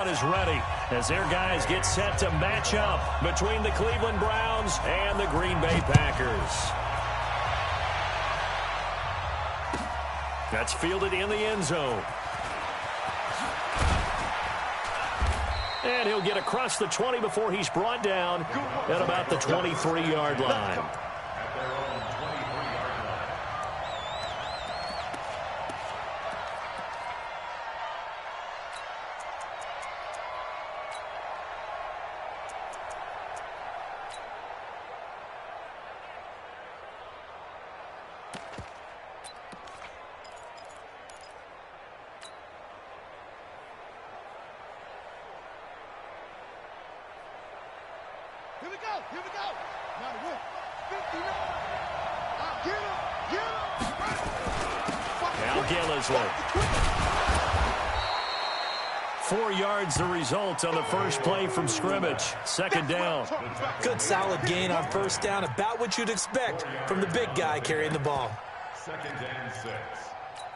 Is ready as their guys get set to match up between the Cleveland Browns and the Green Bay Packers. That's fielded in the end zone. And he'll get across the 20 before he's brought down at about the 23-yard line. Here we go. Now to win. 59. Get him. Now Gillisley. 4 yards the result on the first play from scrimmage. Second down. Good solid gain on first down. About what you'd expect from the big guy carrying the ball. 2nd and 6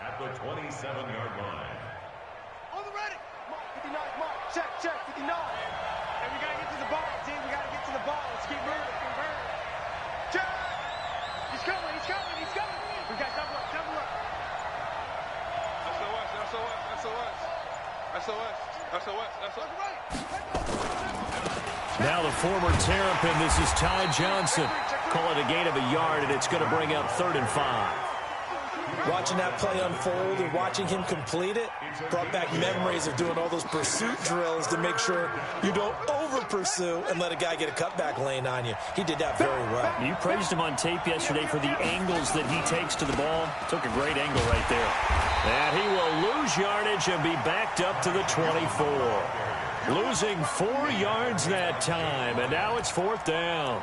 at the 27-yard line. On the ready. Mark, 59. Mark. Check. 59. And we got to get to the ball, team. We got to get to the ball. Let's keep moving. Check. He's coming. We got double up. SOS. Now the former Terrapin, this is Ty Johnson. Call it a gain of a yard, and it's going to bring up 3rd and 5. Watching that play unfold and watching him complete it brought back memories of doing all those pursuit drills to make sure you don't over-pursue and let a guy get a cutback lane on you. He did that very well. You praised him on tape yesterday for the angles that he takes to the ball. Took a great angle right there. And he will lose yardage and be backed up to the 24. Losing 4 yards that time, and now it's 4th down.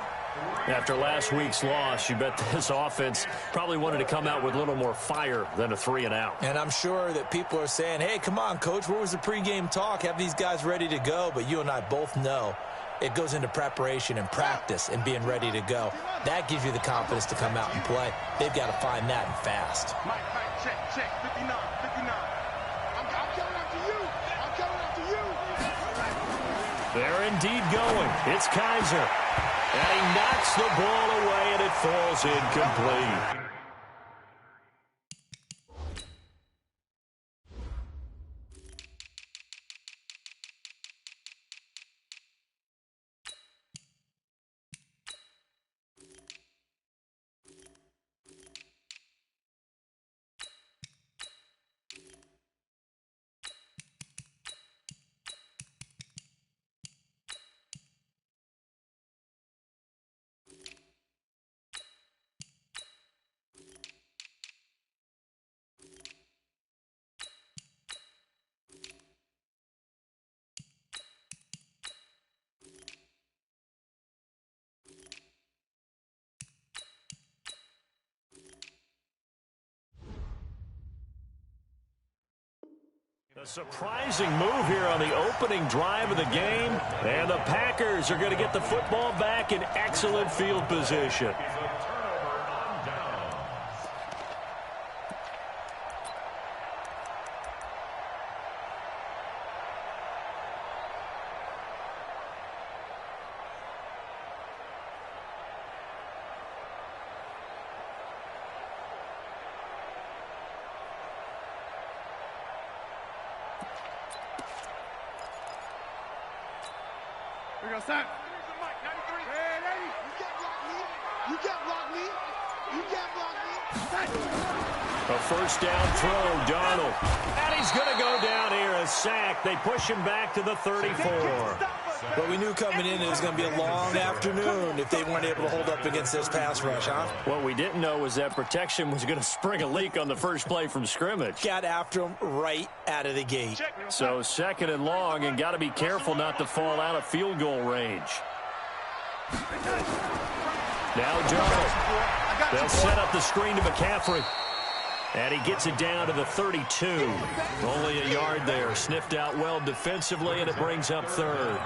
After last week's loss, you bet this offense probably wanted to come out with a little more fire than a 3-and-out. And I'm sure that people are saying, hey, come on, Coach, where was the pregame talk? Have these guys ready to go? But you and I both know it goes into preparation and practice and being ready to go. That gives you the confidence to come out and play. They've got to find that and fast. Mike, check. 59. I'm coming after you. They're indeed going. It's Kaiser. And he knocks the ball away, and it falls incomplete. A surprising move here on the opening drive of the game, and the Packers are going to get the football back in excellent field position. Here we go, son. Hey, you can't block me. A first down throw, Darnold. And he's going to go down here, a sack. They push him back to the 34. But we knew coming in it was going to be a long afternoon if they weren't able to hold up against this pass rush, huh? What we didn't know was that protection was going to spring a leak on the first play from scrimmage. Got after him right out of the gate. So 2nd and long, and got to be careful not to fall out of field goal range. Now Darnold. They'll set up the screen to McCaffrey. And he gets it down to the 32. Only a yard there. Sniffed out well defensively, and it brings up 3rd.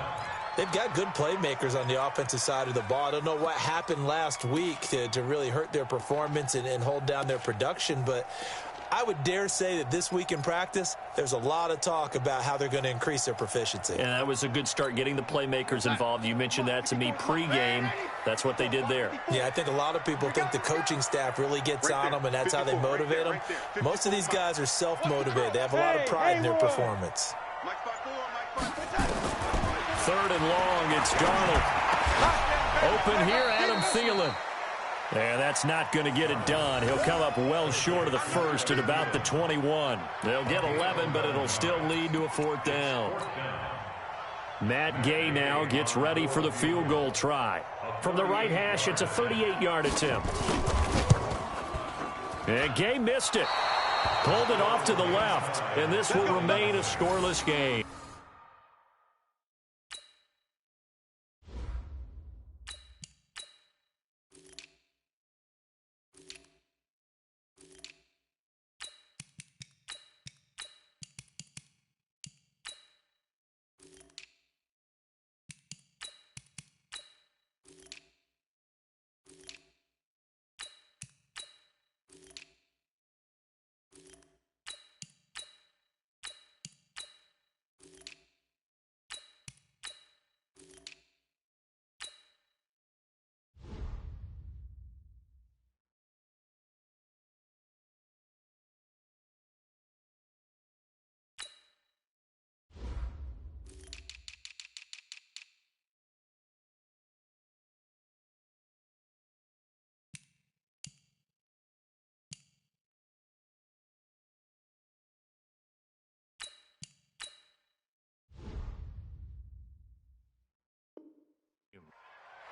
They've got good playmakers on the offensive side of the ball. I don't know what happened last week to really hurt their performance and hold down their production, but I would dare say that this week in practice, there's a lot of talk about how they're going to increase their proficiency. And that was a good start, getting the playmakers involved. You mentioned that to me pregame. That's what they did there. Yeah, I think a lot of people think the coaching staff really gets on them, and that's how they motivate them. Most of these guys are self-motivated. They have a lot of pride in their performance. 3rd and long, it's Darnold. Open here, Adam Thielen. And that's not going to get it done. He'll come up well short of the first at about the 21. They'll get 11, but it'll still lead to a 4th down. Matt Gay now gets ready for the field goal try. From the right hash, it's a 38-yard attempt. And Gay missed it. Pulled it off to the left, and this will remain a scoreless game.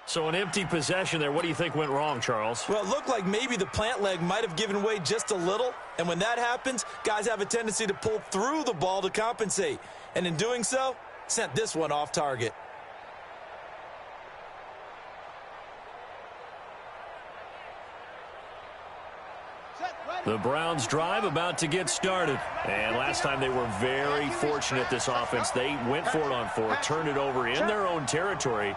So an empty possession there. What do you think went wrong, Charles? Well, it looked like maybe the plant leg might have given way just a little. And when that happens, guys have a tendency to pull through the ball to compensate. And in doing so, sent this one off target. The Browns drive about to get started. And last time they were very fortunate, this offense. They went for it on 4, turned it over in their own territory.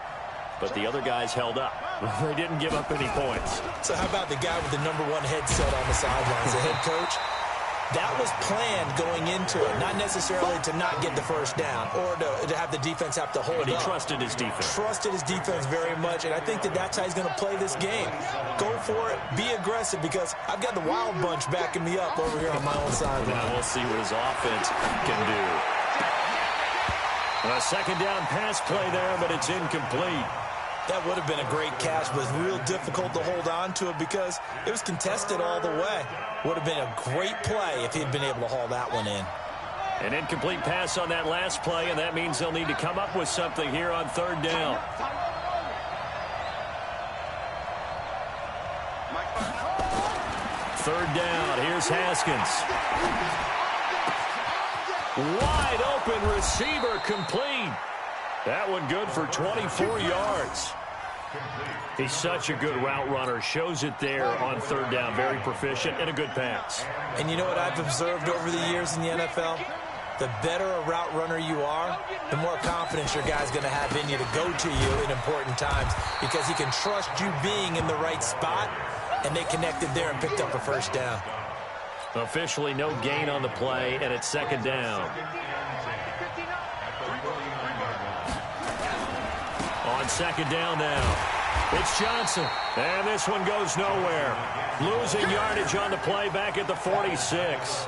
But the other guys held up. They didn't give up any points. So how about the guy with the #1 headset on the sidelines, the head coach? That was planned going into it, not necessarily to not get the first down or to have the defense have to hold But he up. trusted his defense. Trusted his defense very much, and I think that that's how he's going to play this game. Go for it, be aggressive, because I've got the wild bunch backing me up over here on my own sideline. Now we'll see what his offense can do. A 2nd down pass play there, but it's incomplete. That would have been a great catch, but it was real difficult to hold on to it because it was contested all the way. Would have been a great play if he'd been able to haul that one in. An incomplete pass on that last play, and that means they'll need to come up with something here on 3rd down. Third down, here's Haskins. Wide open receiver, complete. That one good for 24 yards. He's such a good route runner. Shows it there on 3rd down. Very proficient and a good pass. And you know what I've observed over the years in the NFL? The better a route runner you are, the more confidence your guy's going to have in you to go to you in important times because he can trust you being in the right spot, and they connected there and picked up a 1st down. Officially no gain on the play, and it's 2nd down. On 2nd down now. It's Johnson, and this one goes nowhere. Losing yardage on the play back at the 46.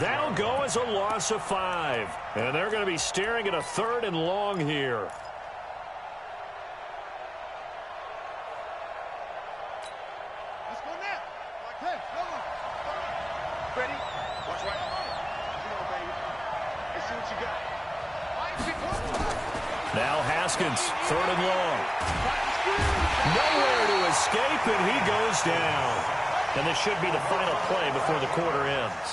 That'll go as a loss of 5. And they're going to be staring at a 3rd and long here. Let's go now. Like this. Come on. Ready? Watch right. Come on, baby. Let's see what you got. Now Haskins, 3rd and long. Nowhere to escape, and he goes down. And this should be the final play before the quarter ends.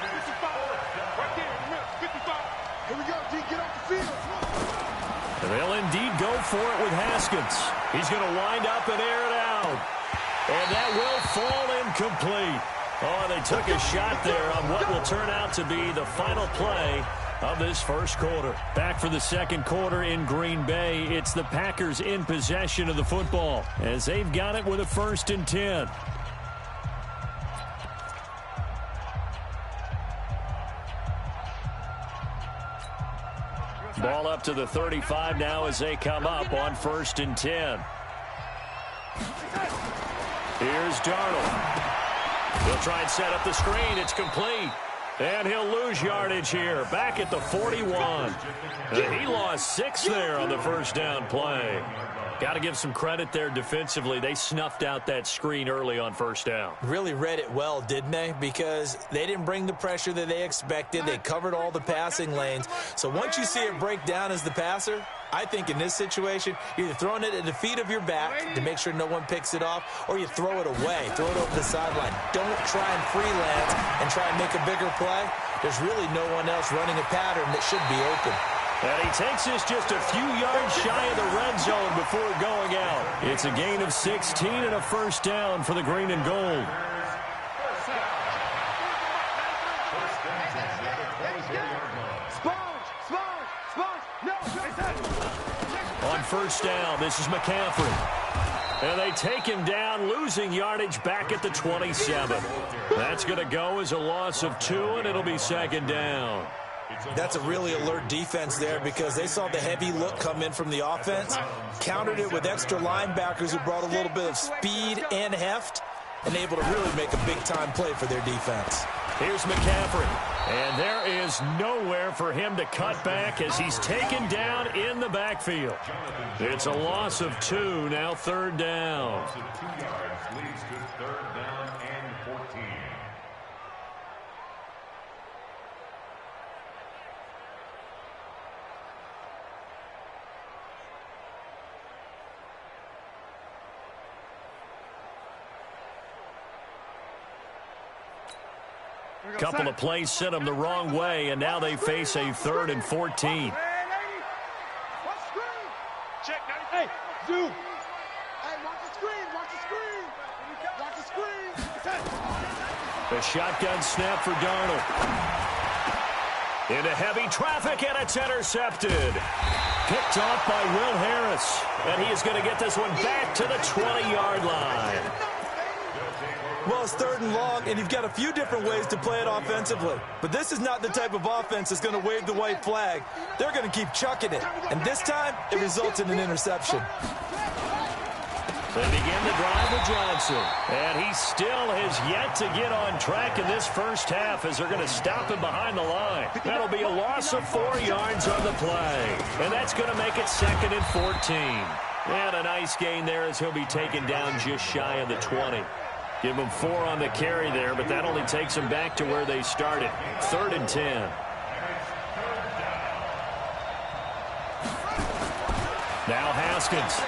55. Right there. 55. Here we go, D. Get off the field. And they'll indeed go for it with Haskins. He's going to wind up and air it out. And that will fall incomplete. Oh, they took a shot there on what will turn out to be the final play of this first quarter. Back for the second quarter in Green Bay. It's the Packers in possession of the football as they've got it with a 1st and 10. to the 35 now as they come up on 1st and 10. Here's Darnold. He'll try and set up the screen. It's complete. And he'll lose yardage here. Back at the 41. He lost 6 there on the first down play. Got to give some credit there defensively. They snuffed out that screen early on first down. Really read it well, didn't they? Because they didn't bring the pressure that they expected. They covered all the passing lanes. So once you see it break down as the passer, I think in this situation, you're either throwing it at the feet of your back to make sure no one picks it off, or you throw it away, throw it over the sideline. Don't try and freelance and try and make a bigger play. There's really no one else running a pattern that should be open. And he takes this just a few yards shy of the red zone before going out. It's a gain of 16 and a first down for the green and gold. On first down, this is McCaffrey. And they take him down, losing yardage back at the 27. That's going to go as a loss of 2, and it'll be second down. That's a really alert defense there because they saw the heavy look come in from the offense, countered it with extra linebackers who brought a little bit of speed and heft, and able to really make a big-time play for their defense. Here's McCaffrey, and there is nowhere for him to cut back as he's taken down in the backfield. It's a loss of 2, now third down. 2 yards leads to third down and 14. Couple of plays sent them the wrong way, and now they face a 3rd and 14. Hey, zoom. Hey, watch the screen, watch the screen. Watch the screen. A shotgun snap for Darnold. Into heavy traffic, and it's intercepted. Picked off by Will Harris, and he is going to get this one back to the 20-yard line. Well, it's 3rd and long, and you've got a few different ways to play it offensively. But this is not the type of offense that's going to wave the white flag. They're going to keep chucking it. And this time, it results in an interception. They begin the drive with Johnson. And he still has yet to get on track in this first half as they're going to stop him behind the line. That'll be a loss of 4 yards on the play. And that's going to make it 2nd and 14. And a nice gain there as he'll be taken down just shy of the 20. Give them 4 on the carry there, but that only takes them back to where they started. 3rd and 10. Now Haskins.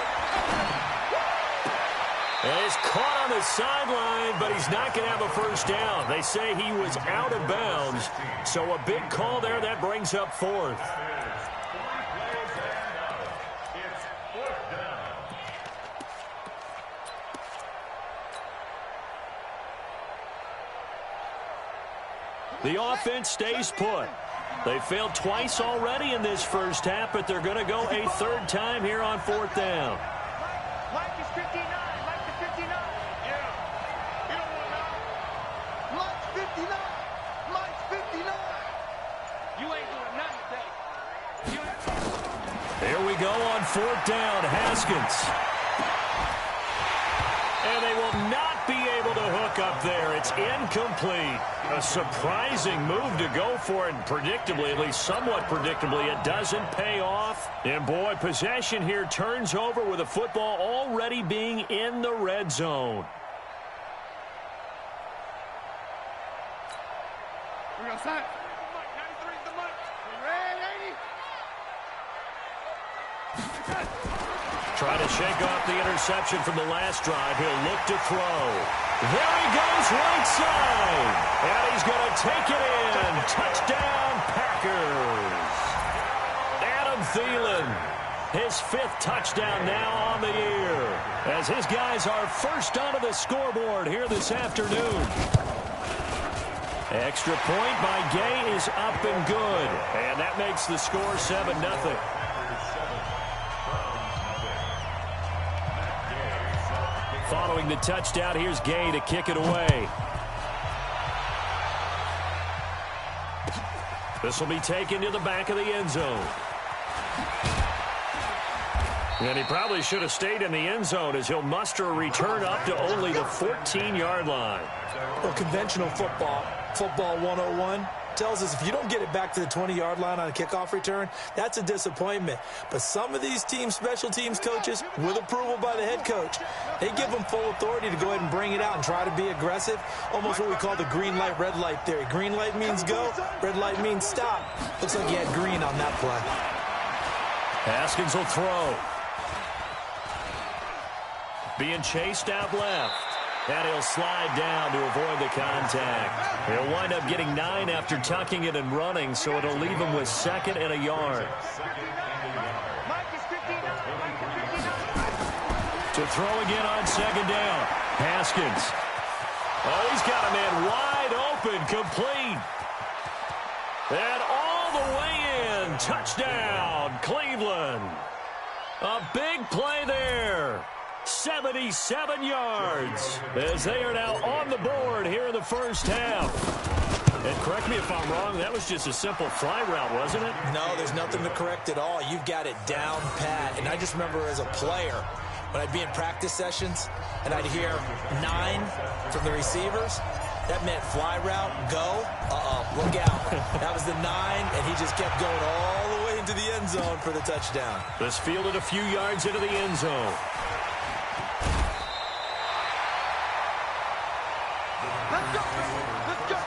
And he's caught on the sideline, but he's not going to have a first down. They say he was out of bounds, so a big call there. That brings up 4th. The offense stays put. They failed twice already in this first half, but they're going to go a 3rd time here on 4th down. Mike is 59. Mike is 59. Yeah. You don't want to know. Mike's 59. Mike's 59. You ain't doing nothing today. Here we go on 4th down. Haskins. And they will not be able to hook up there. It's incomplete. A surprising move to go for it, and predictably, at least somewhat predictably, it doesn't pay off. And boy, possession here turns over with the football already being in the red zone. We're going to sign. 93 is the Mike. Ready? Trying to shake off the interception from the last drive. He'll look to throw. There he goes, right side. And he's going to take it in. Touchdown, Packers. Adam Thielen, his 5th touchdown now on the year, as his guys are first onto the scoreboard here this afternoon. Extra point by Gay is up and good. And that makes the score 7-0. Following the touchdown, here's Gay to kick it away. This will be taken to the back of the end zone. And he probably should have stayed in the end zone as he'll muster a return up to only the 14-yard line. Well, conventional football 101, tells us if you don't get it back to the 20-yard line on a kickoff return, that's a disappointment. But some of these teams, special teams coaches, with approval by the head coach, they give them full authority to go ahead and bring it out and try to be aggressive, almost what we call the green light, red light theory. Green light means go, red light means stop. Looks like he had green on that play. Haskins will throw. Being chased out left. And he'll slide down to avoid the contact. He'll wind up getting 9 after tucking it and running, so it'll leave him with 2nd and a yard. To throw again on 2nd down. Haskins. Oh, he's got a man wide open, complete. And all the way in. Touchdown, Cleveland. A big play there. 77 yards as they are now on the board here in the first half. And correct me if I'm wrong, that was just a simple fly route, wasn't it? No, there's nothing to correct at all. You've got it down pat. And I just remember as a player, when I'd be in practice sessions and I'd hear 9 from the receivers, that meant fly route, go, look out. That was the 9, and he just kept going all the way into the end zone for the touchdown. This fielded a few yards into the end zone. Let's go. Let's go.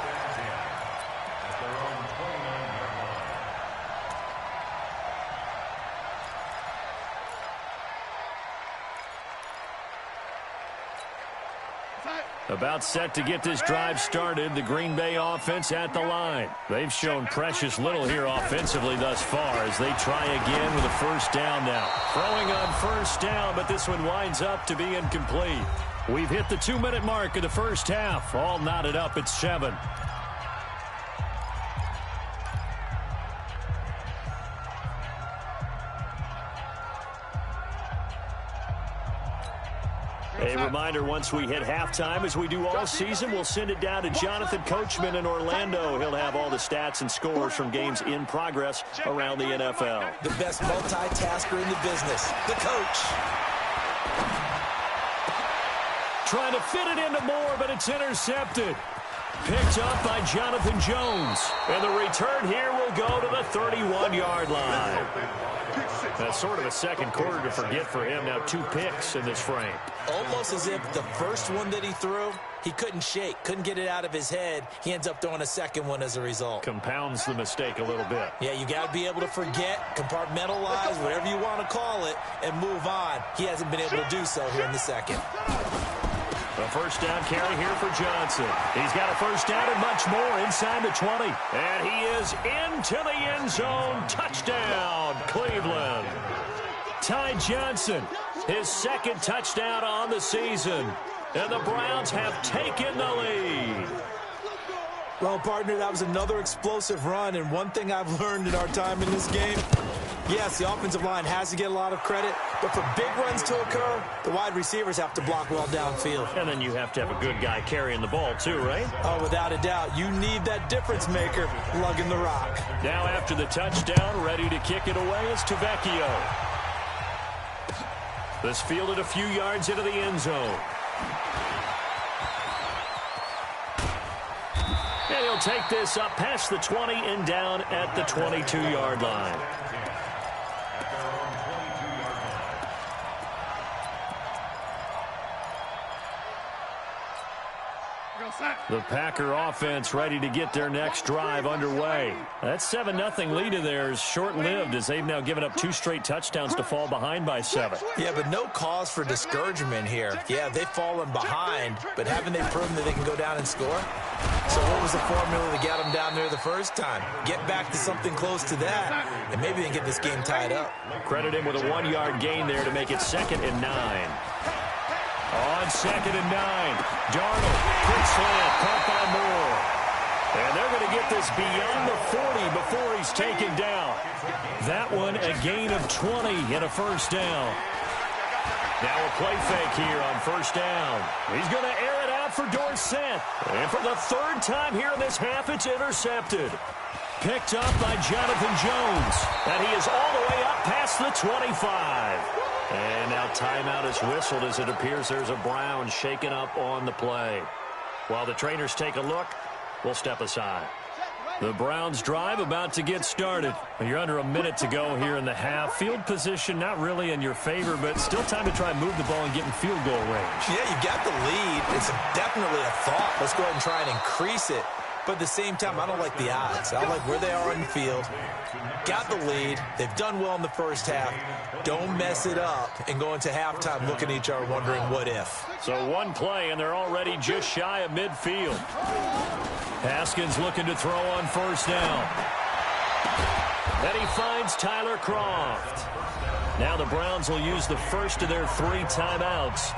About set to get this drive started, the Green Bay offense at the line. They've shown precious little here offensively thus far as they try again with a first down now. Throwing on first down, but this one winds up to be incomplete. We've hit the 2-minute mark of the first half. All knotted up at 7. A reminder, once we hit halftime, as we do all season, we'll send it down to Jonathan Coachman in Orlando. He'll have all the stats and scores from games in progress around the NFL. The best multitasker in the business, the coach. Trying to fit it into Moore, but it's intercepted. Picked up by Jonathan Jones. And the return here will go to the 31-yard line. That's sort of a second quarter to forget for him. Now 2 picks in this frame. Almost as if the first one that he threw, he couldn't shake, couldn't get it out of his head. He ends up throwing a second one as a result. Compounds the mistake a little bit. Yeah, you got to be able to forget, compartmentalize, whatever you want to call it, and move on. He hasn't been able to do so here in the second. A first down carry here for Johnson. He's got a first down and much more inside the 20. And he is into the end zone. Touchdown, Cleveland. Ty Johnson, his 2nd touchdown on the season. And the Browns have taken the lead. Well, partner, that was another explosive run. And one thing I've learned in our time in this game, yes, the offensive line has to get a lot of credit, but for big runs to occur, the wide receivers have to block well downfield. And then you have to have a good guy carrying the ball too, right? Oh, without a doubt. You need that difference maker lugging the rock. Now after the touchdown, ready to kick it away is Tavecchio. This fielded a few yards into the end zone. And he'll take this up past the 20 and down at the 22-yard line. The Packer offense ready to get their next drive underway. That 7-0 lead of theirs short-lived as they've now given up 2 straight touchdowns to fall behind by 7. Yeah, but no cause for discouragement here. Yeah, they've fallen behind, but haven't they proven that they can go down and score? So what was the formula to get them down there the first time? Get back to something close to that, and maybe they can get this game tied up. Credit him with a 1-yard gain there to make it 2nd and 9. On 2nd and 9, Darnold, quick slant, caught by Moore. And they're going to get this beyond the 40 before he's taken down. That one a gain of 20 and a first down. Now a play fake here on first down. He's going to air it out for Dorsett. And for the 3rd time here in this half, it's intercepted. Picked up by Jonathan Jones. And he is all the way up past the 25. And now timeout is whistled as it appears there's a Brown shaken up on the play. While the trainers take a look, we'll step aside. The Browns drive about to get started. You're under a minute to go here in the half. Field position not really in your favor, but still time to try and move the ball and get in field goal range. Yeah, you got the lead. It's definitely a thought. Let's go ahead and try and increase it. But at the same time, I don't like the odds. I like where they are on the field. Got the lead. They've done well in the first half. Don't mess it up and go into halftime looking at each other wondering what if. So one play, and they're already just shy of midfield. Haskins looking to throw on first down. Then he finds Tyler Croft. Now the Browns will use the first of their 3 timeouts,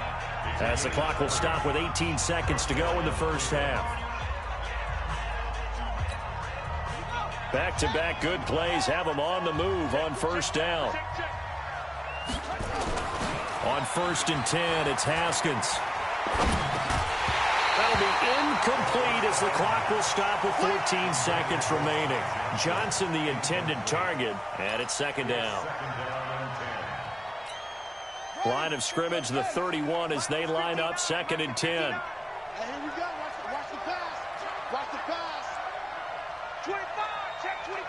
as the clock will stop with 18 seconds to go in the first half. Back-to-back good plays have them on the move on first down. On 1st and 10, it's Haskins. That'll be incomplete as the clock will stop with 14 seconds remaining. Johnson, the intended target, and it's 2nd down. Line of scrimmage, the 31 as they line up 2nd and 10. Here we go. Watch the pass. Watch the pass. 25. Check 25.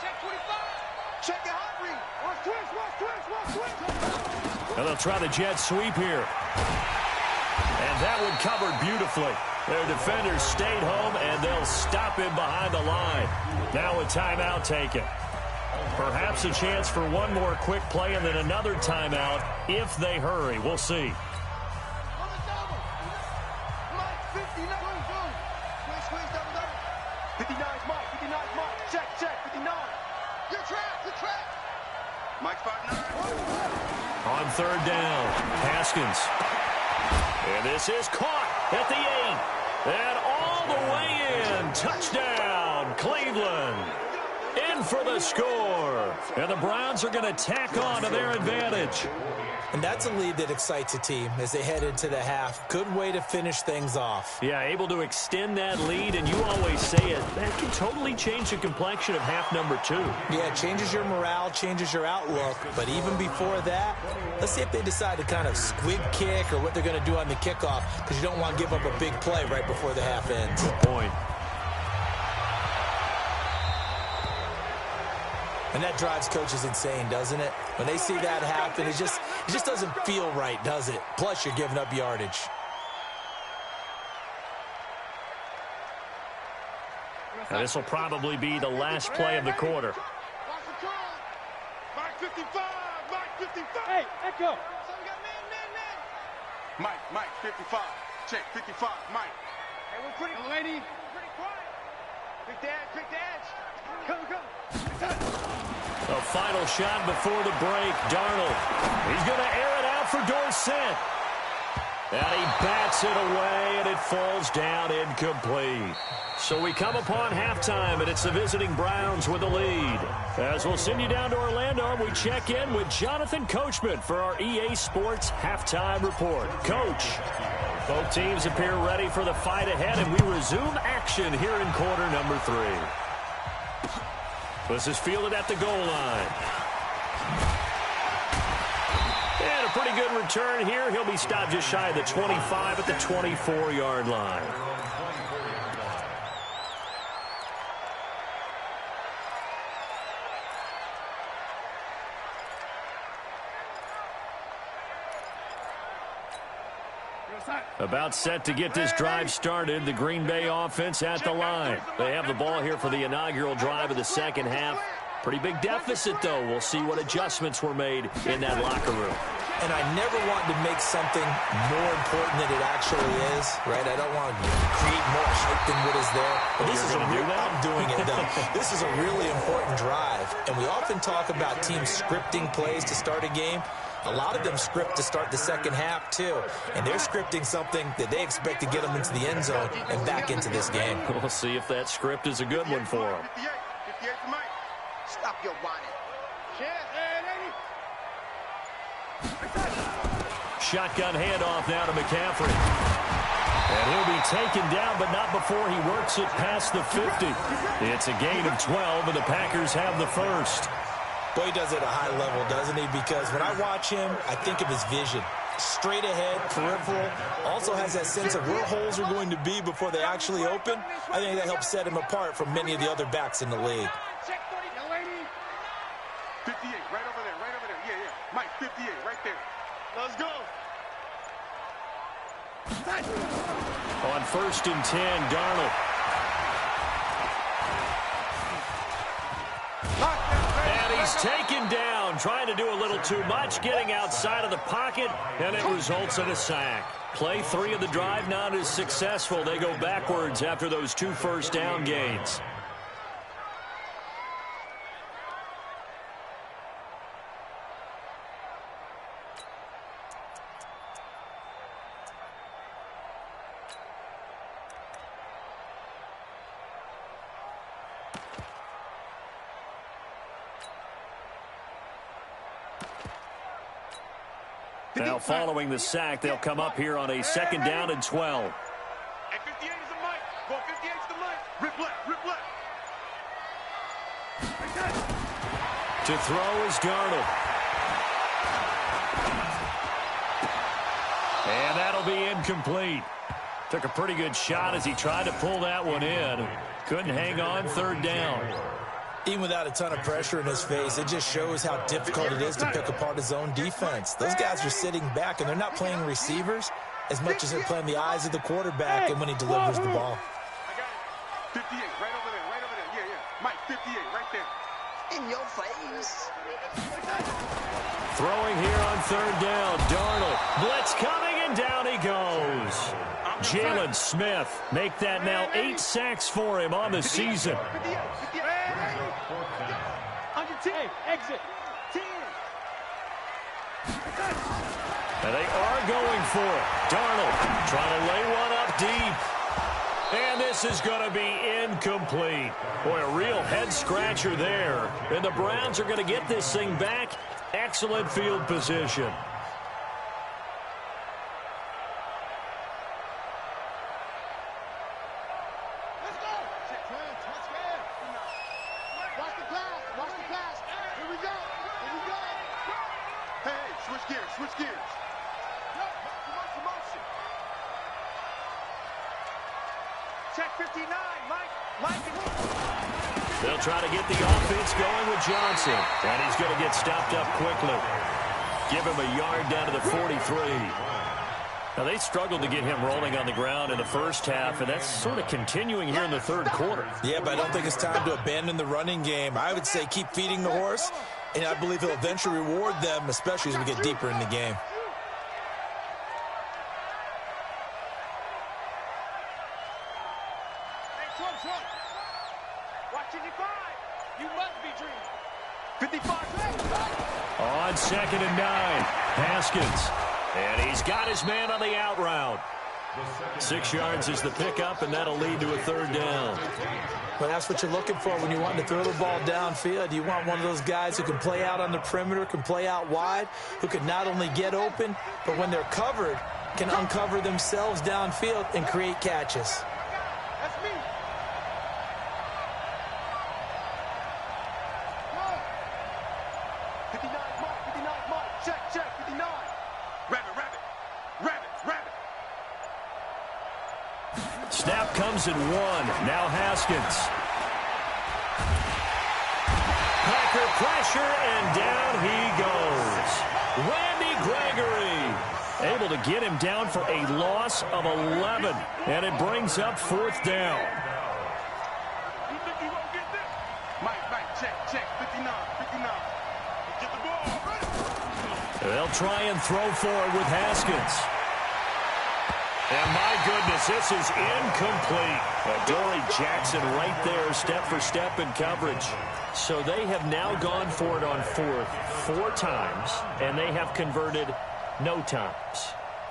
Check 25. Check it hot read. Watch twist. And they'll try the jet sweep here. And that one covered beautifully. Their defenders stayed home, and they'll stop him behind the line. Now a timeout taken. Perhaps a chance for one more quick play and then another timeout if they hurry. We'll see. On the double. Mike, 59. Squeeze, double. 59's Mike. 59's Mike. Check, 59. You're trapped. Mike's 5'9". On 3rd down, Haskins. And this is caught at the 8. And all the way in. Touchdown, Cleveland. In for the score. And the Browns are going to tack on to their advantage. And that's a lead that excites a team as they head into the half. Good way to finish things off. Yeah, able to extend that lead, and you always say it, that can totally change the complexion of half number 2. Yeah, it changes your morale, changes your outlook. But even before that, let's see if they decide to kind of squib kick or what they're going to do on the kickoff, because you don't want to give up a big play right before the half ends. Good point. And that drives coaches insane, doesn't it? When they see that happen, it just doesn't feel right, does it? Plus, you're giving up yardage. Now, this will probably be the last play of the quarter. Watch the turn. Mike 55. Mike 55. Hey, echo. So we got man. Mike 55. Check 55. Mike. Hey, we're pretty quiet. Pick the edge. Come. A final shot before the break. Darnold. He's going to air it out for Dorsett. And he bats it away, and it falls down incomplete. So we come upon halftime, and it's the visiting Browns with the lead. As we'll send you down to Orlando, we check in with Jonathan Coachman for our EA Sports Halftime Report. Coach, both teams appear ready for the fight ahead, and we resume action here in quarter number 3. This is fielded at the goal line. And a pretty good return here. He'll be stopped just shy of the 25 at the 24-yard line. About set to get this drive started. The Green Bay offense at the line. They have the ball here for the inaugural drive of the second half. Pretty big deficit, though. We'll see what adjustments were made in that locker room. And I never want to make something more important than it actually is, right? I don't want to create more hype than what is there. But this is I'm doing it, though. This is a really important drive. And we often talk about teams scripting plays to start a game. A lot of them script to start the second half, too. And they're scripting something that they expect to get them into the end zone and back into this game. We'll see if that script is a good one for them. 58 for Mike. Stop your whining. Shotgun handoff now to McCaffrey. And he'll be taken down, but not before he works it past the 50. It's a gain of 12, and the Packers have the first. Boy, he does it at a high level, doesn't he? Because when I watch him, I think of his vision. Straight ahead, peripheral, also has that sense of where holes are going to be before they actually open. I think that helps set him apart from many of the other backs in the league. 58, right over there, yeah, yeah. Mike, 58, right there. Let's go. On 1st and 10, Darnold. And he's taken down, trying to do a little too much, getting outside of the pocket, and it results in a sack. Play 3 of the drive not as successful. They go backwards after those 2 first down gains. Now, following the sack, they'll come up here on a 2nd down and 12. At 58 is the mic. Go 58 is the mic. Rip left, rip left. To throw is Darnold. And that'll be incomplete. Took a pretty good shot as he tried to pull that one in. Couldn't hang on 3rd down. Even without a ton of pressure in his face, it just shows how difficult it is to pick apart his own defense. Those guys are sitting back, and they're not playing receivers as much as they're playing the eyes of the quarterback and when he delivers the ball. I got it. 58, right over there, yeah, yeah. Mike, 58, right there. In your face. Throwing here on 3rd down, Darnold. Blitz coming, and down he goes. Jalen Smith make that now 8 sacks for him on the season. 58, 58. On your 10, exit. 10. And they are going for it. Darnold trying to lay one up deep. And this is going to be incomplete. Boy, a real head-scratcher there. And the Browns are going to get this thing back. Excellent field position. Switch gears. Check 59, Mike. They'll try to get the offense going with Johnson. And he's going to get stopped up quickly. Give him a yard down to the 43. Now, they struggled to get him rolling on the ground in the first half, and that's sort of continuing here in the 3rd quarter. Yeah, but I don't think it's time to abandon the running game. I would say keep feeding the horse, and I believe he'll eventually reward them, especially as we get deeper in the game. Watch 55. You must be dreaming. 55. On 2nd and 9, Haskins. And he's got his man on the out route. 6 yards is the pickup, and that'll lead to a 3rd down. Well, that's what you're looking for when you want to throw the ball downfield. You want one of those guys who can play out on the perimeter, can play out wide, who can not only get open, but when they're covered, can uncover themselves downfield and create catches. That's me. Check, 59. Rabbit. Snap comes in 1. Now Haskins. Packer pressure, and down he goes. Randy Gregory able to get him down for a loss of 11. And it brings up 4th down. You think he won't get this? Mike, check, 59. Get the ball. They'll try and throw forward with Haskins. And my goodness, this is incomplete. Dory Jackson right there, step for step in coverage. So they have now gone for it on 4th 4 times, and they have converted no times.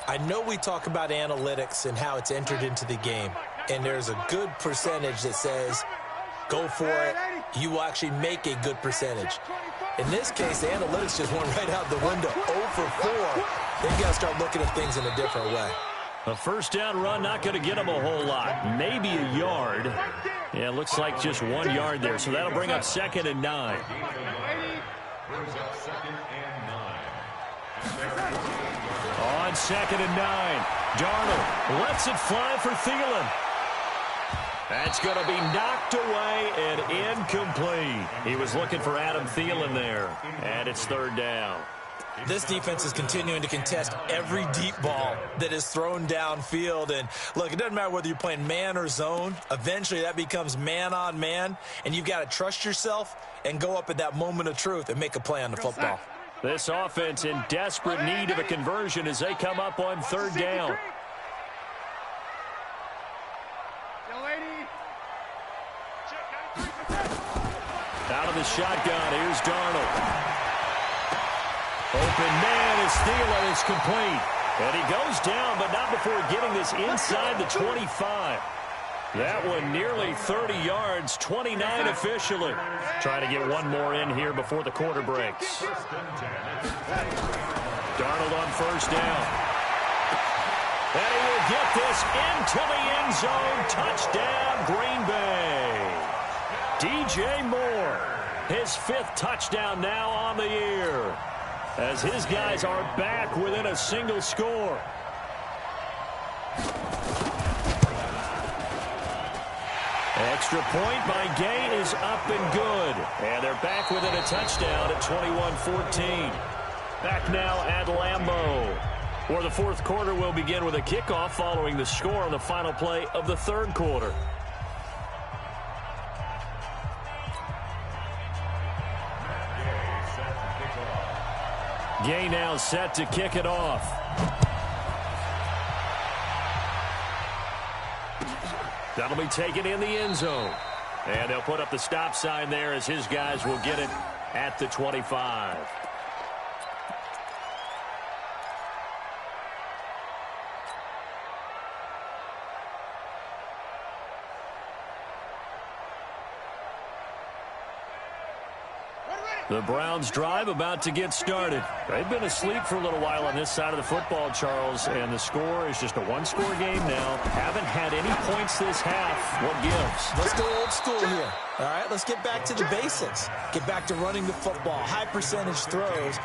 I know we talk about analytics and how it's entered into the game, and there's a good percentage that says, go for it, you will actually make a good percentage. In this case, the analytics just went right out the window. 0 for 4. They've got to start looking at things in a different way. A 1st down run, not going to get them a whole lot. Maybe a yard. Yeah, it looks like just 1 yard there. So that'll bring up 2nd and 9. brings up 2nd and 9. On 2nd and 9, Darnold lets it fly for Thielen. That's going to be knocked away and incomplete. He was looking for Adam Thielen there, and it's 3rd down. This defense is continuing to contest every deep ball that is thrown downfield. And, look, it doesn't matter whether you're playing man or zone. Eventually, that becomes man-on-man, and you've got to trust yourself and go up at that moment of truth and make a play on the football. This offense in desperate need of a conversion as they come up on 3rd down. Out of the shotgun, here's Darnold. Open man is Thielen. It's complete. And he goes down, but not before getting this inside the 25. That one nearly 30 yards, 29 officially. Trying to get one more in here before the quarter breaks. Darnold on 1st down. And he will get this into the end zone. Touchdown, Green Bay. DJ Moore, his 5th touchdown now on the year, as his guys are back within a single score. Extra point by Gay is up and good. And they're back within a touchdown at 21-14. Back now at Lambeau, where the 4th quarter will begin with a kickoff following the score on the final play of the 3rd quarter. Gay now set to kick it off. That'll be taken in the end zone. And they'll put up the stop sign there as his guys will get it at the 25. The Browns drive about to get started. They've been asleep for a little while on this side of the football, Charles, and the score is just a one-score game now. Haven't had any points this half. What gives? Let's go old school here. All right, let's get back to the basics. Get back to running the football, high percentage throws.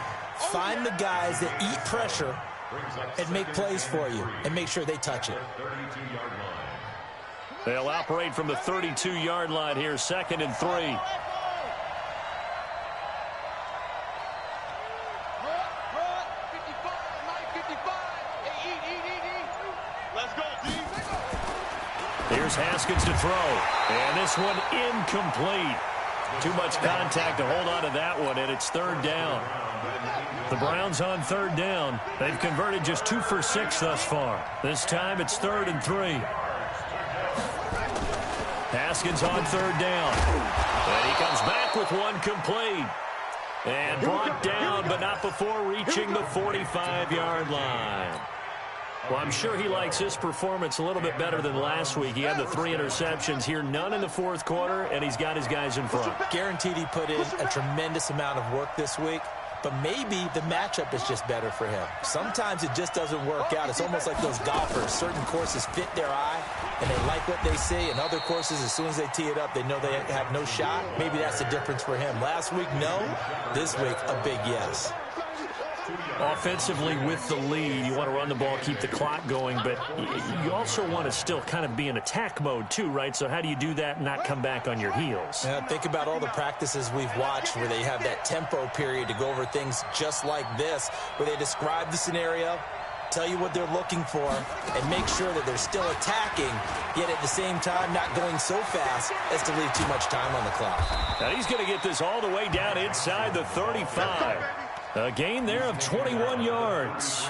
Find the guys that eat pressure and make plays for you and make sure they touch it. They'll operate from the 32-yard line here, 2nd and 3. Here's Haskins to throw. And this one incomplete. Too much contact to hold on to that one, and it's 3rd down. The Browns on 3rd down. They've converted just 2 for 6 thus far. This time it's 3rd and 3. Haskins on 3rd down. And he comes back with one complete. And brought down, but not before reaching the 45-yard line. Well, I'm sure he likes his performance a little bit better than last week. He had the 3 interceptions here, none in the 4th quarter, and he's got his guys in front. Guaranteed he put in a tremendous amount of work this week, but maybe the matchup is just better for him. Sometimes it just doesn't work out. It's almost like those golfers. Certain courses fit their eye, and they like what they see, and other courses, as soon as they tee it up, they know they have no shot. Maybe that's the difference for him. Last week, no. This week, a big yes. Offensively with the lead, you want to run the ball, keep the clock going, but you also want to still kind of be in attack mode too, right? So how do you do that and not come back on your heels? Yeah, think about all the practices we've watched where they have that tempo period to go over things just like this, where they describe the scenario, tell you what they're looking for, and make sure that they're still attacking, yet at the same time not going so fast as to leave too much time on the clock. Now he's going to get this all the way down inside the 35. A gain there of 21 yards.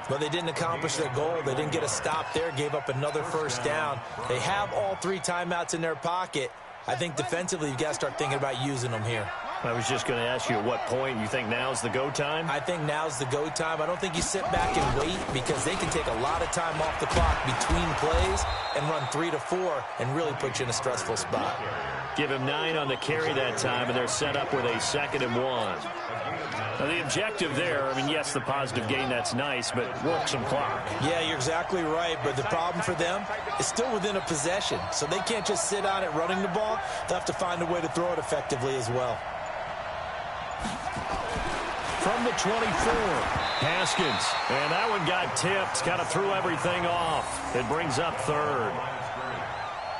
But they didn't accomplish their goal. They didn't get a stop there, gave up another 1st down. They have all 3 timeouts in their pocket. I think defensively you've got to start thinking about using them here. I was just going to ask you at what point you think now's the go time? I think now's the go time. I don't think you sit back and wait because they can take a lot of time off the clock between plays and run 3 to 4 and really put you in a stressful spot. Give him 9 on the carry that time, and they're set up with a 2nd and 1. Now, the objective there, I mean, yes, the positive gain, that's nice, but work some clock. Yeah, you're exactly right, but the problem for them is still within a possession, so they can't just sit on it running the ball. They'll have to find a way to throw it effectively as well. from the 24. Haskins, and that one got tipped, kind of threw everything off. It brings up third.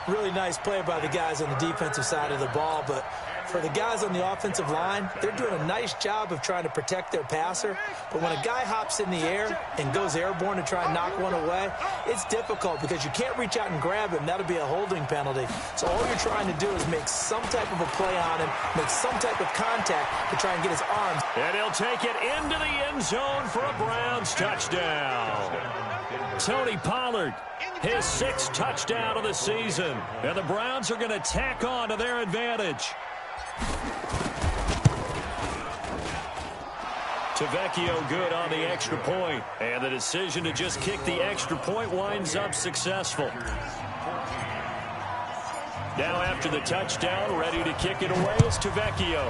Really nice play by the guys on the defensive side of the ball, but for the guys on the offensive line, they're doing a nice job of trying to protect their passer. But when a guy hops in the air and goes airborne to try and knock one away, it's difficult because you can't reach out and grab him. That'll be a holding penalty. So all you're trying to do is make some type of a play on him, make some type of contact to try and get his arms. And he'll take it into the end zone for a Browns touchdown. Tony Pollard, his 6th touchdown of the season. And the Browns are going to tack on to their advantage. Tavecchio good on the extra point, and the decision to just kick the extra point winds up successful. Now after the touchdown, ready to kick it away is Tavecchio.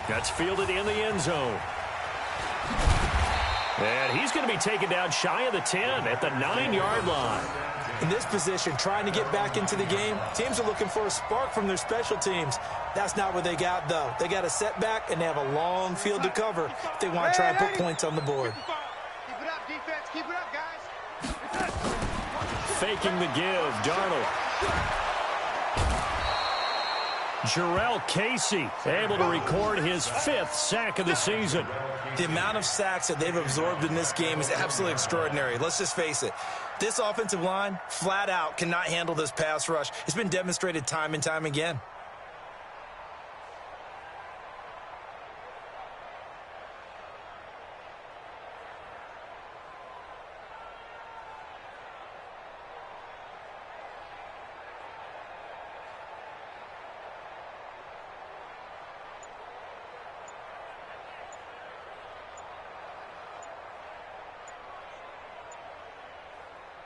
That's fielded in the end zone. And he's going to be taken down shy of the 10 at the 9-yard line. In this position, trying to get back into the game, teams are looking for a spark from their special teams. That's not what they got, though. They got a setback, and they have a long field to cover if they want to try and put points on the board. Keep it up, defense. Keep it up, guys. Faking the give, Darnold. Jarrell Casey able to record his 5th sack of the season. The amount of sacks that they've absorbed in this game is absolutely extraordinary. Let's just face it. This offensive line, flat out, cannot handle this pass rush. It's been demonstrated time and time again.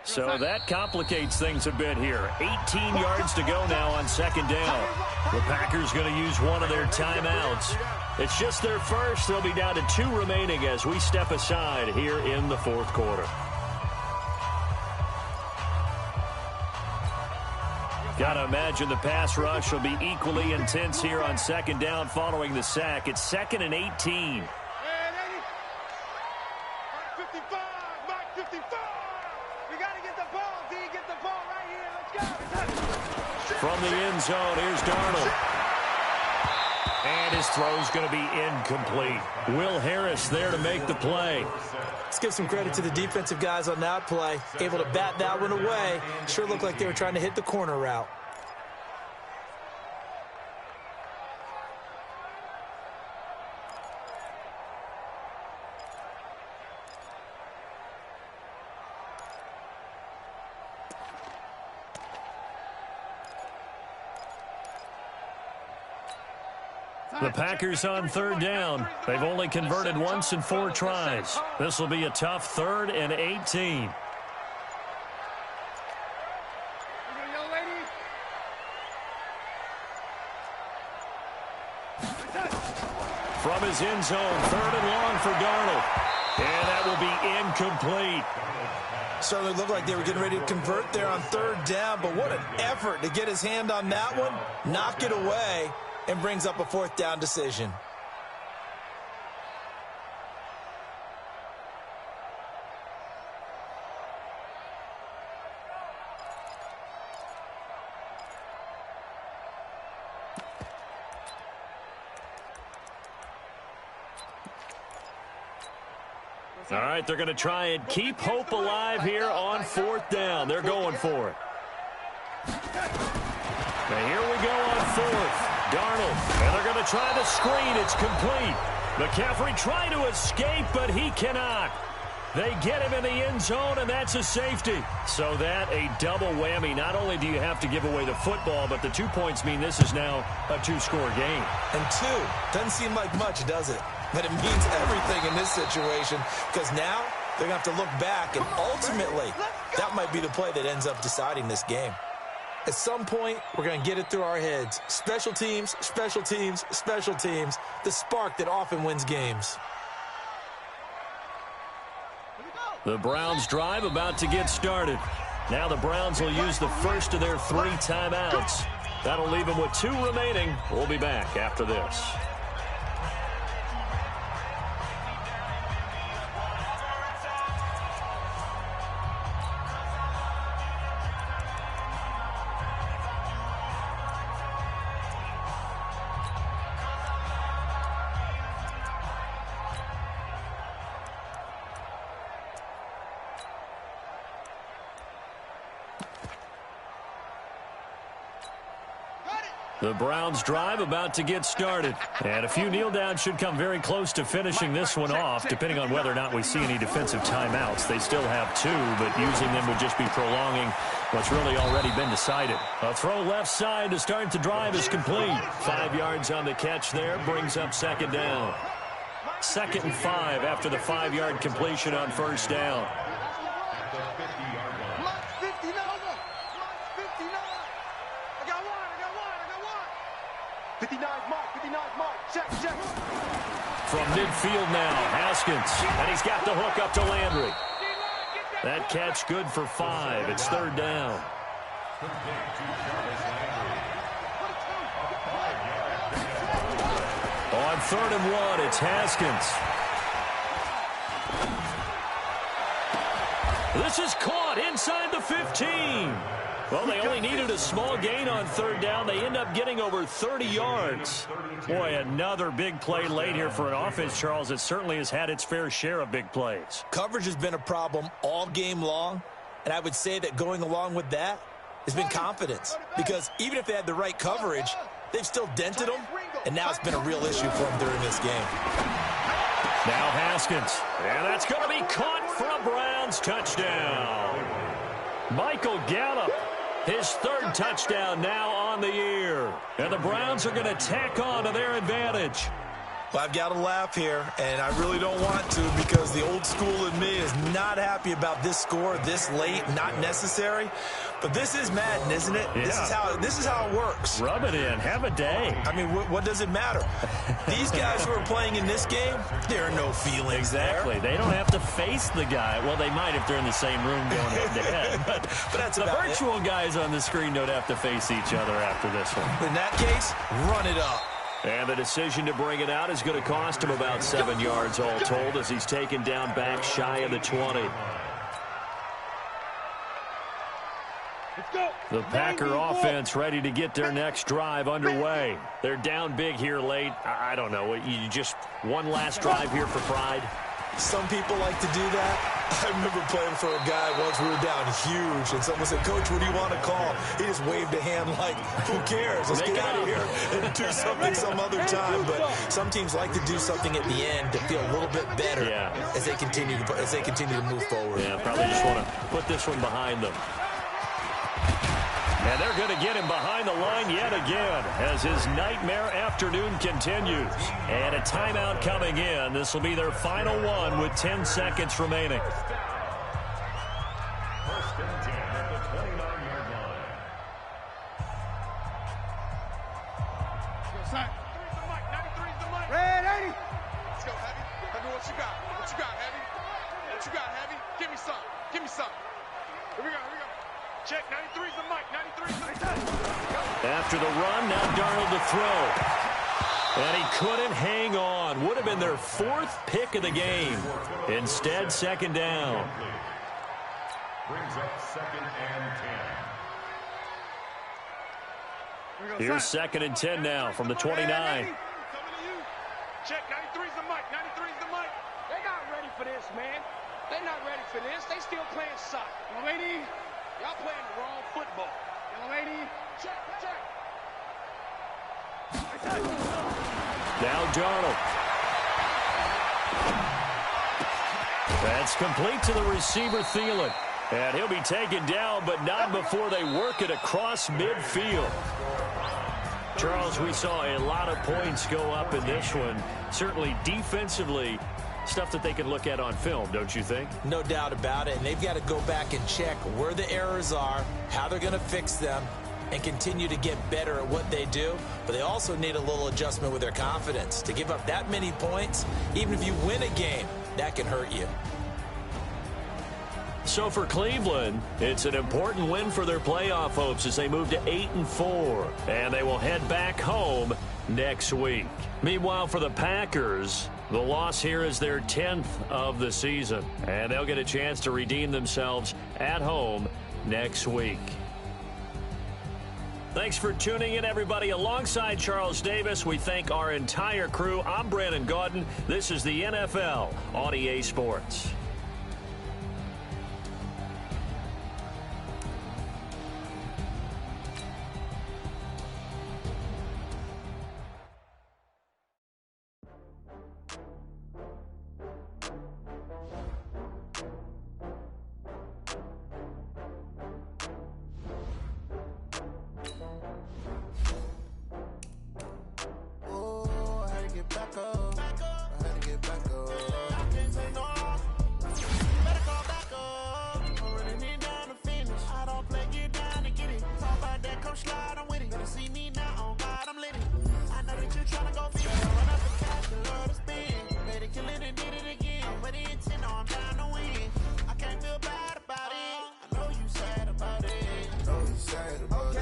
So that complicates things a bit here. 18 yards to go now on 2nd down. The Packers going to use one of their timeouts. It's just their first. They'll be down to 2 remaining as we step aside here in the 4th quarter. Got to imagine the pass rush will be equally intense here on 2nd down following the sack. It's 2nd and 18. Mike 55, Mike 55. We got to get the ball, D. Get the ball right here. Let's go. From the end zone, here's Darnold. And his throw's going to be incomplete. Will Harris there to make the play. Let's give some credit to the defensive guys on that play. Able to bat that one away. Sure looked like they were trying to hit the corner route. The Packers on 3rd down. They've only converted once in 4 tries. This will be a tough 3rd and 18. From his end zone, 3rd and long for Darnold. And that will be incomplete. Certainly looked like they were getting ready to convert there on 3rd down, but what an effort to get his hand on that one, knock it away, and brings up a 4th down decision. All right, they're going to try and keep hope alive here on 4th down. They're going for it. Now here we go on 4th. Darnold, and they're going to try the screen. It's complete. McCaffrey trying to escape, but he cannot. They get him in the end zone, and that's a safety. So that a double whammy. Not only do you have to give away the football, but the 2 points mean this is now a 2-score game. And 2 doesn't seem like much, does it? But it means everything in this situation because now they're going to have to look back, and ultimately that might be the play that ends up deciding this game. At some point, we're going to get it through our heads. Special teams, special teams, special teams. The spark that often wins games. The Browns drive about to get started. Now the Browns will use the first of their 3 timeouts. That'll leave them with 2 remaining. We'll be back after this. The Browns drive about to get started. And a few kneel downs should come very close to finishing this one off, depending on whether or not we see any defensive timeouts. They still have 2, but using them would just be prolonging what's really already been decided. A throw left side to start the drive is complete. 5 yards on the catch there, brings up second down. 2nd and 5 after the 5-yard completion on first down. 59 mark, check. From midfield now, Haskins, and he's got the hook up to Landry. That catch good for 5. It's 3rd down. On 3rd and 1, it's Haskins. This is caught inside the 15. Well, they only needed a small gain on 3rd down. They end up getting over 30 yards. Boy, another big play late here for an offense, Charles, that certainly has had its fair share of big plays. Coverage has been a problem all game long, and I would say that going along with that has been confidence, because even if they had the right coverage, they've still dented them, and now it's been a real issue for them during this game. Now Haskins, and that's going to be caught for a Browns touchdown. Michael Gallup, his 3rd touchdown now on the year. And the Browns are going to tack on to their advantage. Well, I've got to laugh here, and I really don't want to, because the old school in me is not happy about this score this late, not necessary. But this is Madden, isn't it? Yeah. This is how it works. Rub it in. Have a day. I mean, what does it matter? These guys who are playing in this game, there are no feelings exactly. They don't have to face the guy. Well, they might if they're in the same room going head-to-head. But that's the virtual guys on the screen don't have to face each other after this one. In that case, run it up. And the decision to bring it out is going to cost him about 7 yards all told, as he's taken down back shy of the 20. The Packer offense ready to get their next drive underway. They're down big here late. I don't know. You just one last drive here for pride? Some people like to do that. I remember playing for a guy once. We were down huge, and someone said, "Coach, what do you want to call?" He just waved a hand like, "Who cares? Let's get out of here and do something some other time." But some teams like to do something at the end to feel a little bit better as they continue to move forward. Yeah, probably just want to put this one behind them. And they're going to get him behind the line yet again as his nightmare afternoon continues. And a timeout coming in. This will be their final one with 10 seconds remaining. First and 10 at the 29-yard line. Red 80. Let's go, Heavy. Heavy, what you got? What you got, Heavy? What you got, Heavy? Give me some. Give me some. Here we go. Check, 93's the mic, 93's the mic. After the run, now Darnold to throw. And he couldn't hang on. Would have been their 4th pick of the game. Instead, 2nd down. Brings up 2nd and 10. Here's 2nd and 10 now from the 29. Check, 93's the mic, 93's the mic. They're not ready for this, man. They're not ready for this. They still playing soccer. Young lady, y'all playing the wrong football. Young lady, check. Now Darnold. That's complete to the receiver, Thielen. And he'll be taken down, but not before they work it across midfield. Charles, we saw a lot of points go up in this one. Certainly defensively, stuff that they can look at on film, don't you think? No doubt about it. And they've got to go back and check where the errors are, how they're going to fix them, and continue to get better at what they do. But they also need a little adjustment with their confidence. To give up that many points, even if you win a game, that can hurt you. So for Cleveland, it's an important win for their playoff hopes as they move to 8-4. And they will head back home next week. Meanwhile, for the Packers, the loss here is their 10th of the season. And they'll get a chance to redeem themselves at home next week. Thanks for tuning in, everybody. Alongside Charles Davis, we thank our entire crew. I'm Brandon Gaudin. This is the NFL on EA Sports. get back up. I can't take no loss. Better call back up. I'm running it down to finish. I don't play, get down to get it. Talk about that, come slide, I'm with it. Better see me now, on God, I'm lit it. I know that you're trying to go feel it. Run up the cash and love to spend. Made it, kill it, and did it again. I'm with the intent, no, I'm down to win. I can't feel bad about it. I know you sad about it. I know you sad about it.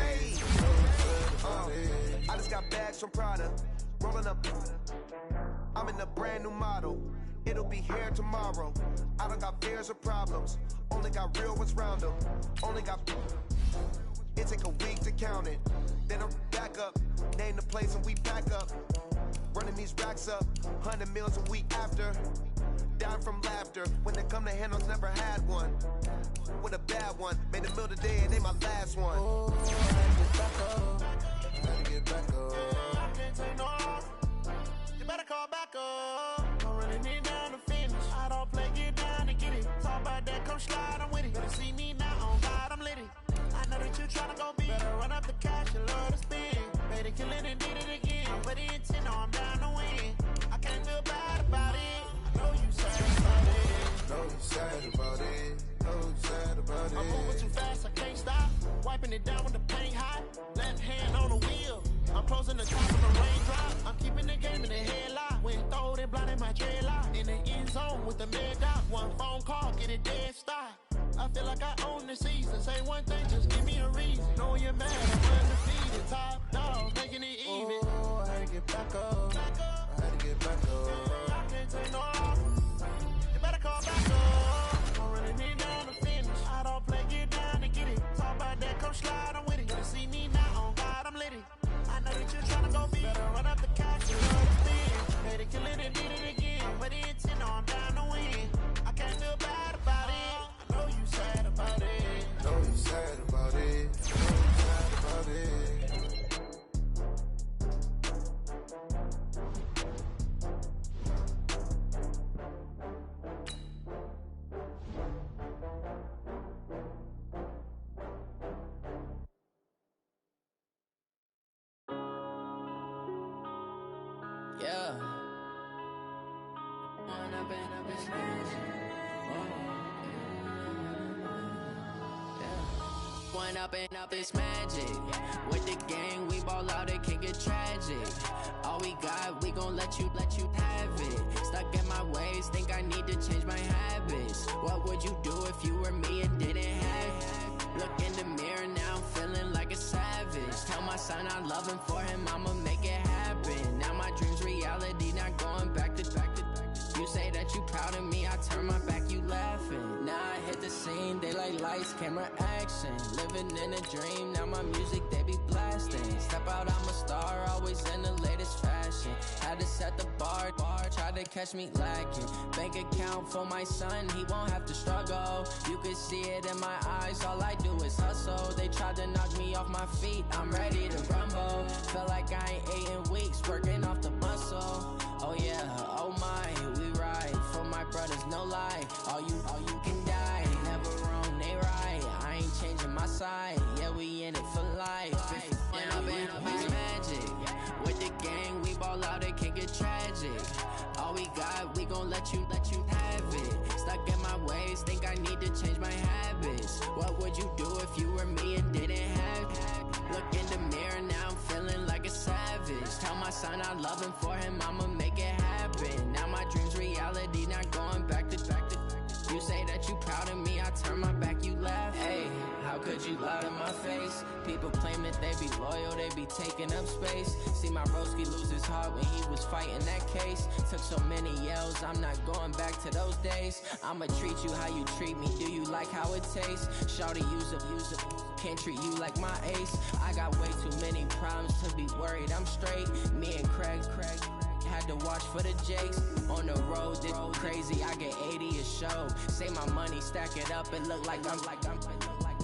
I just got bags from Prada, rolling up. I'm in a brand new model. It'll be here tomorrow. I don't got fears or problems. Only got real ones round them. Only got. It take a week to count it. Then I'm back up. Name the place and we back up. Running these racks up. 100 meals a week after. Down from laughter. When they come to handles, never had one. With a bad one. Made a meal today and they my last one. Oh, I had to get back up. I can't take no loss. You better call back up. I'm running it down to finish. I don't play, get down to get it. Talk about that, come slide, I'm with it. Better see me now, on God, I'm lit it. I know that you're trying to go big. Better run up the cash and love to spend. Made it, kill it, and did it again. But the intent, no, I'm down to win. I can't feel bad about it. I know you sad about it. Know you sad about it. Know you sad about it. I'm moving too fast, I can't stop. Wiping it down with the paint hot. Left hand on the wheel. I'm closing the top of the raindrop. I'm keeping the game in the headlock. When throwed and blinded my dreadlock. In the end zone with the mad dot. One phone call, get it dead stop. I feel like I own the season. Say one thing, just give me a reason. Know you're mad, I'm undefeated. Top dog, making it even. Oh, I had to get back up. I had to get back up. I can't take no loss. You better call back up. I'm running it down to finish. I don't play, get down to get it. Talk about that, come slide, I'm with it. Better see me now, on God, I'm lit it. I know that you're trying to go big. Better run up the cash and love to spend. Made it, kill it, and did it again. But the intent, no, I'm down to win. I can't feel bad about it. I know you sad about it. I know you sad about it. I know you sad about it. Yeah. One up and up is magic. With the gang, we ball out, it can get tragic. All we got, we gon' let you have it. Stuck in my ways, think I need to change my habits. What would you do if you were me and didn't have it? Look in the mirror now, I'm feeling like a savage. Tell my son I love him, for him I'ma make it happen. Now my dream's reality, not going back to. You say that you proud of me, I turn my back, you laughing. Now I hit the scene, they like lights, camera, action. Living in a dream, now my music, they be blasting. Step out, I'm a star, always in the latest fashion. Had to set the bar, tried to catch me lacking. Bank account for my son, he won't have to struggle. You can see it in my eyes, all I do is hustle. They tried to knock me off my feet, I'm ready to rumble. Feel like I ain't ate in weeks, working off the muscle. Oh yeah, oh my, we ride for my brothers, no lie. All you can die, never wrong, they right. I ain't changing my side, yeah, we in it for life. When up and up is magic. With the gang, we ball out, it can get tragic. All we got, we gon' let you have it. Stuck in my ways, think I need to change my habits. What would you do if you were me and didn't have it? Look in the mirror, now I'm feeling like a savage. Tell my son I love him, for him I'ma make it happen. Now my dream's reality, not going back to. You say that you proud of me, I turn my back, you laugh. Hey, how could you lie to my face? People claim that they be loyal, they be taking up space. See my broski lose his heart when he was fighting that case. Took so many yells, I'm not going back to those days. I'ma treat you how you treat me, do you like how it tastes? Shawty, use it, can't treat you like my ace. I got way too many problems to be worried, I'm straight. Me and Craig had to watch for the Jakes. On the road, this crazy, I get 80 a show. Say my money, stack it up, it look like I'm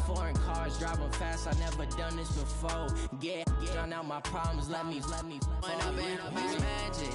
foreign cars, driving fast, I never done this before. Get drown out my problems, let me. When up and up is magic.